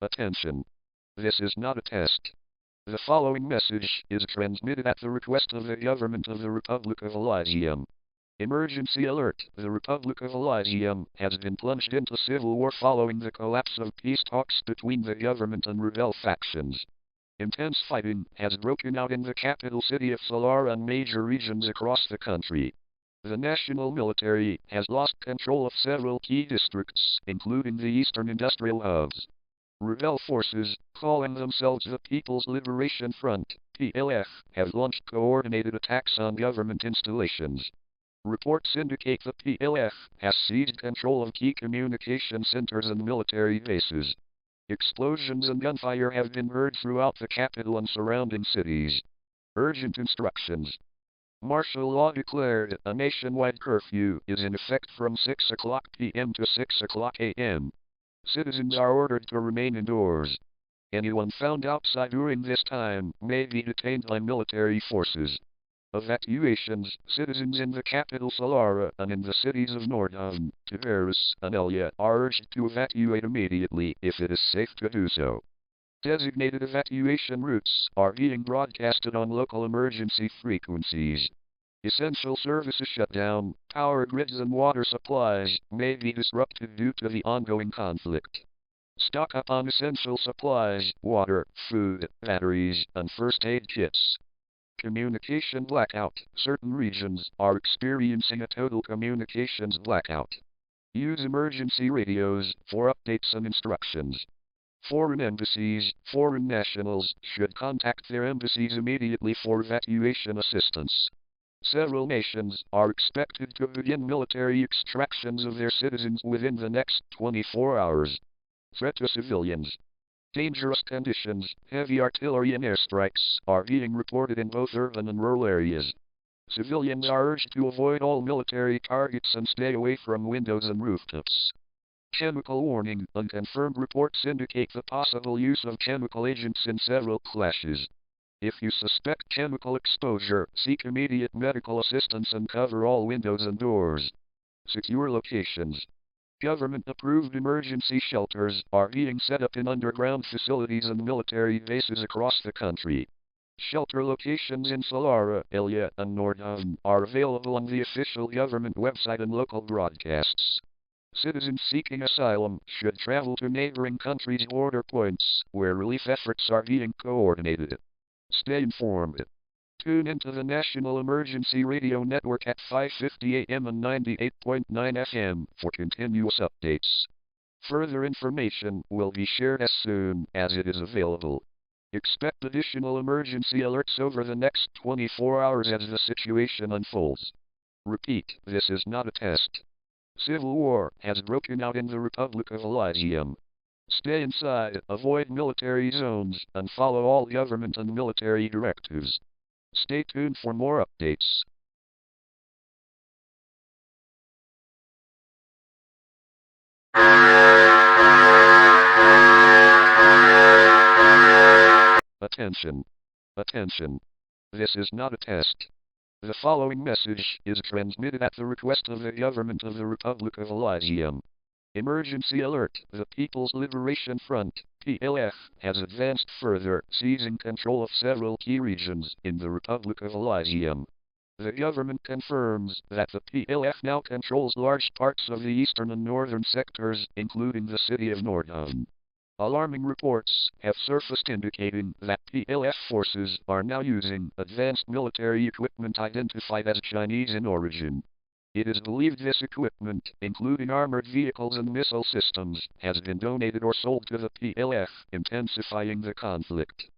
Attention. This is not a test. The following message is transmitted at the request of the government of the Republic of Elysium. Emergency alert. The Republic of Elysium has been plunged into civil war following the collapse of peace talks between the government and rebel factions. Intense fighting has broken out in the capital city of Solara and major regions across the country. The national military has lost control of several key districts, including the eastern industrial hubs. Rebel forces, calling themselves the People's Liberation Front, PLF, have launched coordinated attacks on government installations. Reports indicate the PLF has seized control of key communication centers and military bases. Explosions and gunfire have been heard throughout the capital and surrounding cities. Urgent instructions. Martial law declared. A nationwide curfew is in effect from 6 o'clock p.m. to 6 o'clock a.m. Citizens are ordered to remain indoors. Anyone found outside during this time may be detained by military forces. Evacuations. Citizens in the capital Solara and in the cities of Nordhavn, Tveris, and Elya are urged to evacuate immediately if it is safe to do so. Designated evacuation routes are being broadcasted on local emergency frequencies. Essential services shut down. Power grids and water supplies may be disrupted due to the ongoing conflict. Stock up on essential supplies, water, food, batteries, and first aid kits. Communication blackout. Certain regions are experiencing a total communications blackout. Use emergency radios for updates and instructions. Foreign embassies. Foreign nationals should contact their embassies immediately for evacuation assistance. Several nations are expected to begin military extractions of their citizens within the next 24 hours. Threat to civilians. Dangerous conditions. Heavy artillery and airstrikes are being reported in both urban and rural areas. Civilians are urged to avoid all military targets and stay away from windows and rooftops. Chemical warning. Unconfirmed reports indicate the possible use of chemical agents in several clashes. If you suspect chemical exposure, seek immediate medical assistance and cover all windows and doors. Secure locations. Government-approved emergency shelters are being set up in underground facilities and military bases across the country. Shelter locations in Solara, Elya, and Nordhavn are available on the official government website and local broadcasts. Citizens seeking asylum should travel to neighboring countries' border points, where relief efforts are being coordinated. Stay informed. Tune into the National Emergency Radio Network at 5:50 a.m. and 98.9 FM for continuous updates. Further information will be shared as soon as it is available. Expect additional emergency alerts over the next 24 hours as the situation unfolds. Repeat, this is not a test. Civil war has broken out in the Republic of Elysium. Stay inside, avoid military zones, and follow all government and military directives. Stay tuned for more updates. Attention. Attention. This is not a test. The following message is transmitted at the request of the government of the Republic of Elysium. Emergency alert. The People's Liberation Front, PLF, has advanced further, seizing control of several key regions in the Republic of Elysium. The government confirms that the PLF now controls large parts of the eastern and northern sectors, including the city of Nordhavn. Alarming reports have surfaced indicating that PLF forces are now using advanced military equipment identified as Chinese in origin. It is believed this equipment, including armored vehicles and missile systems, has been donated or sold to the PLF, intensifying the conflict.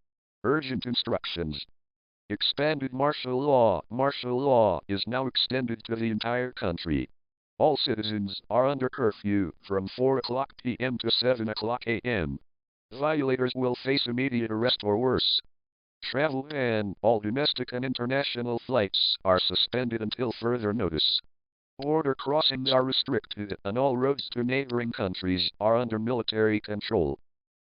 Urgent instructions. Expanded martial law. Martial law is now extended to the entire country. All citizens are under curfew from 4 o'clock p.m. to 7 o'clock a.m. Violators will face immediate arrest or worse. Travel ban. All domestic and international flights are suspended until further notice. Border crossings are restricted, and all roads to neighboring countries are under military control.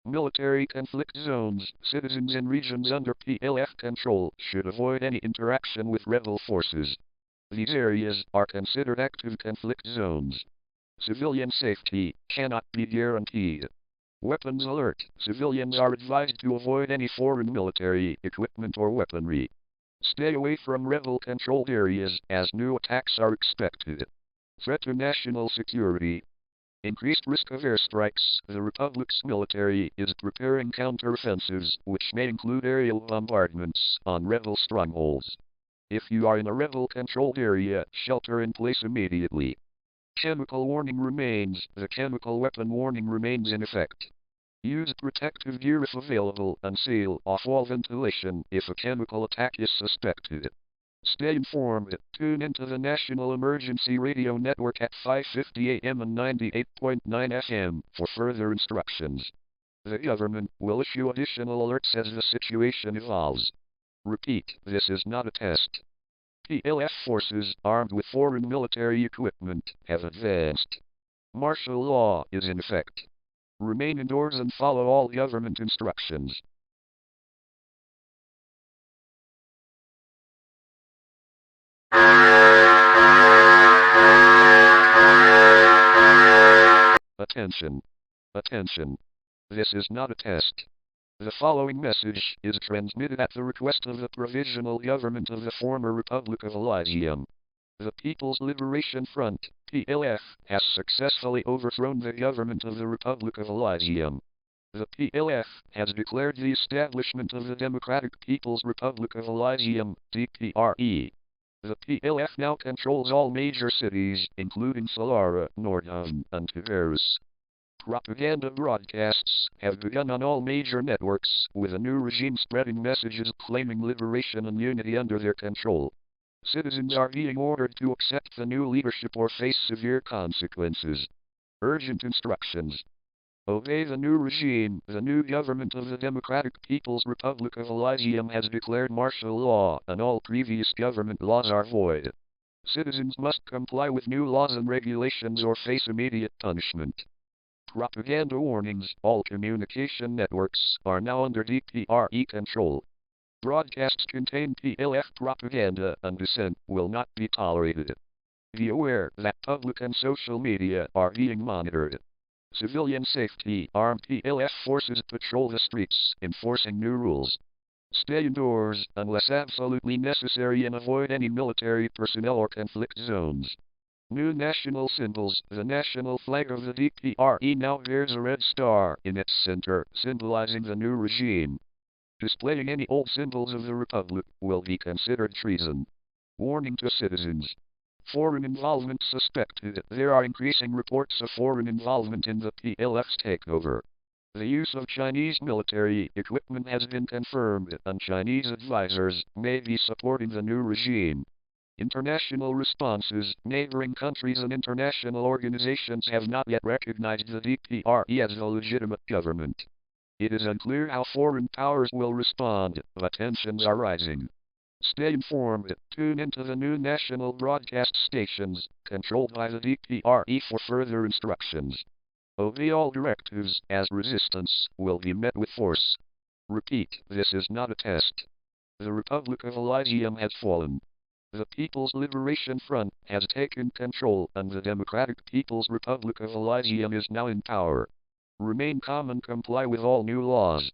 Military conflict zones. Citizens in regions under PLF control should avoid any interaction with rebel forces. These areas are considered active conflict zones. Civilian safety cannot be guaranteed. Weapons alert. Civilians are advised to avoid any foreign military equipment or weaponry. Stay away from rebel-controlled areas as new attacks are expected. Threat to national security. Increased risk of airstrikes. The Republic's military is preparing counteroffensives, which may include aerial bombardments on rebel strongholds. If you are in a rebel-controlled area, shelter in place immediately. Chemical warning remains. The chemical weapon warning remains in effect. Use protective gear if available and seal off all ventilation if a chemical attack is suspected. Stay informed. Tune into the National Emergency Radio Network at 5:50 a.m. and 98.9 FM for further instructions. The government will issue additional alerts as the situation evolves. Repeat, this is not a test. PLF forces, armed with foreign military equipment, have advanced. Martial law is in effect. Remain indoors and follow all government instructions. Attention. Attention. This is not a test. The following message is transmitted at the request of the Provisional Government of the former Republic of Elysium. The People's Liberation Front, PLF, has successfully overthrown the government of the Republic of Elysium. The PLF has declared the establishment of the Democratic People's Republic of Elysium, DPRE. The PLF now controls all major cities, including Solara, Nordhavn, and Tavares. Propaganda broadcasts have begun on all major networks, with a new regime spreading messages claiming liberation and unity under their control. Citizens are being ordered to accept the new leadership or face severe consequences. Urgent instructions. Obey the new regime. The new government of the Democratic People's Republic of Elysium has declared martial law, and all previous government laws are void. Citizens must comply with new laws and regulations or face immediate punishment. Propaganda warnings. All communication networks are now under DPRE control. Broadcasts contain PLF propaganda and dissent will not be tolerated. Be aware that public and social media are being monitored. Civilian safety. Armed PLF forces patrol the streets, enforcing new rules. Stay indoors unless absolutely necessary and avoid any military personnel or conflict zones. New national symbols. The national flag of the DPRE now bears a red star in its center, symbolizing the new regime. Displaying any old symbols of the Republic will be considered treason. Warning to citizens. Foreign involvement suspected. There are increasing reports of foreign involvement in the PLF's takeover. The use of Chinese military equipment has been confirmed, and Chinese advisors may be supporting the new regime. International responses. Neighboring countries and international organizations have not yet recognized the DPRE as a legitimate government. It is unclear how foreign powers will respond, but tensions are rising. Stay informed. Tune into the new national broadcast stations, controlled by the DPRE for further instructions. Obey all directives, as resistance will be met with force. Repeat, this is not a test. The Republic of Elysium has fallen. The People's Liberation Front has taken control, and the Democratic People's Republic of Elysium is now in power. Remain calm and comply with all new laws.